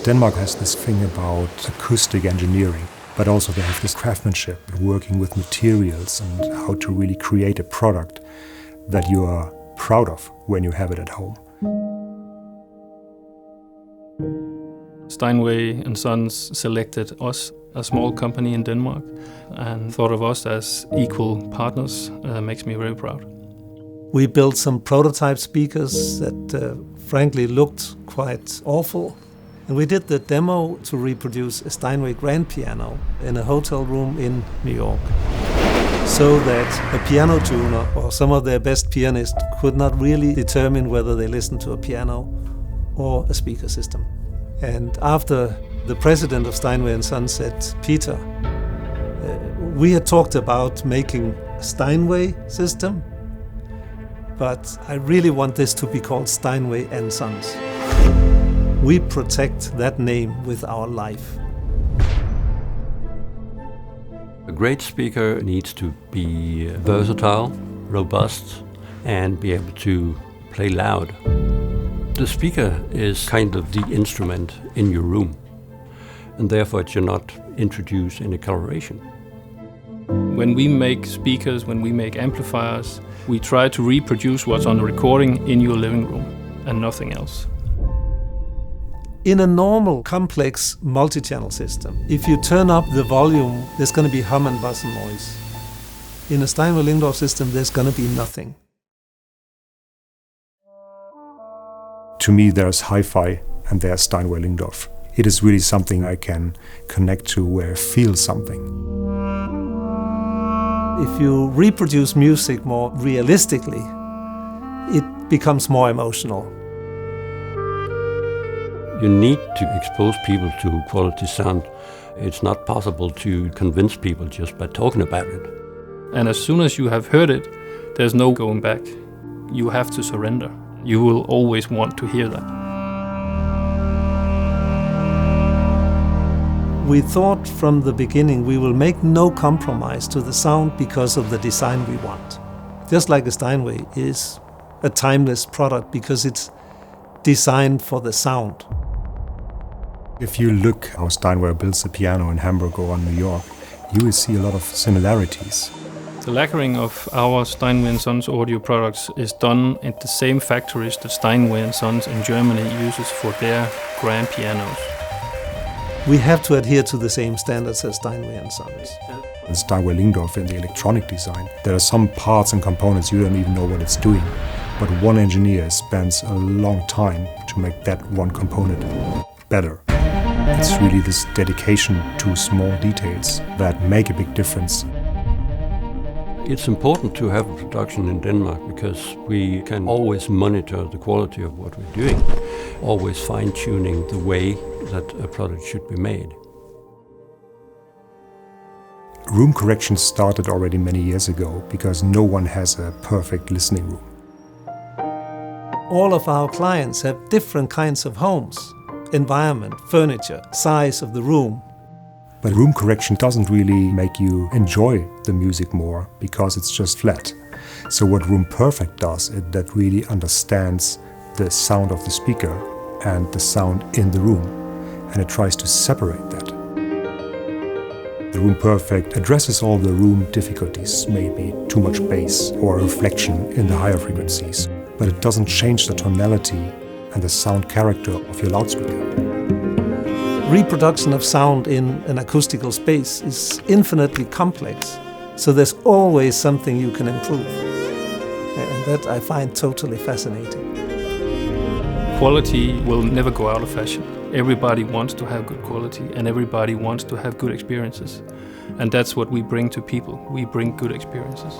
Denmark has this thing about acoustic engineering, but also they have this craftsmanship, working with materials and how to really create a product that you are proud of when you have it at home. Steinway & Sons selected us, a small company in Denmark, and thought of us as equal partners. Makes me very proud. We built some prototype speakers that frankly looked quite awful. And we did the demo to reproduce a Steinway grand piano in a hotel room in New York, so that a piano tuner or some of their best pianists could not really determine whether they listened to a piano or a speaker system. And after the president of Steinway & Sons said, "Peter, we had talked about making a Steinway system, but I really want this to be called Steinway & Sons. We protect that name with our life." A great speaker needs to be versatile, robust, and be able to play loud. The speaker is kind of the instrument in your room, and therefore it should not introduce any coloration. When we make speakers, when we make amplifiers, we try to reproduce what's on the recording in your living room and nothing else. In a normal, complex multi-channel system, if you turn up the volume, there's going to be hum and buzz and noise. In a SteinwayLyngdorf system, there's going to be nothing. To me, there's hi-fi and there's SteinwayLyngdorf. It is really something I can connect to, where I feel something. If you reproduce music more realistically, it becomes more emotional. You need to expose people to quality sound. It's not possible to convince people just by talking about it. And as soon as you have heard it, there's no going back. You have to surrender. You will always want to hear that. We thought from the beginning we will make no compromise to the sound because of the design we want. Just like a Steinway is a timeless product because it's designed for the sound. If you look how Steinway builds a piano in Hamburg or in New York, you will see a lot of similarities. The lacquering of our Steinway & Sons audio products is done at the same factories that Steinway & Sons in Germany uses for their grand pianos. We have to adhere to the same standards as Steinway & Sons. In SteinwayLyngdorf in the electronic design, there are some parts and components you don't even know what it's doing. But one engineer spends a long time to make that one component better. It's really this dedication to small details that make a big difference. It's important to have a production in Denmark because we can always monitor the quality of what we're doing, always fine-tuning the way that a product should be made. Room correction started already many years ago because no one has a perfect listening room. All of our clients have different kinds of homes, environment, furniture, size of the room. But room correction doesn't really make you enjoy the music more because it's just flat. So what Room Perfect does is that really understands the sound of the speaker and the sound in the room, and it tries to separate that. The Room Perfect addresses all the room difficulties, maybe too much bass or reflection in the higher frequencies, but it doesn't change the tonality and the sound character of your loudspeaker. Reproduction of sound in an acoustical space is infinitely complex, so there's always something you can improve. And that I find totally fascinating. Quality will never go out of fashion. Everybody wants to have good quality and everybody wants to have good experiences. And that's what we bring to people. We bring good experiences.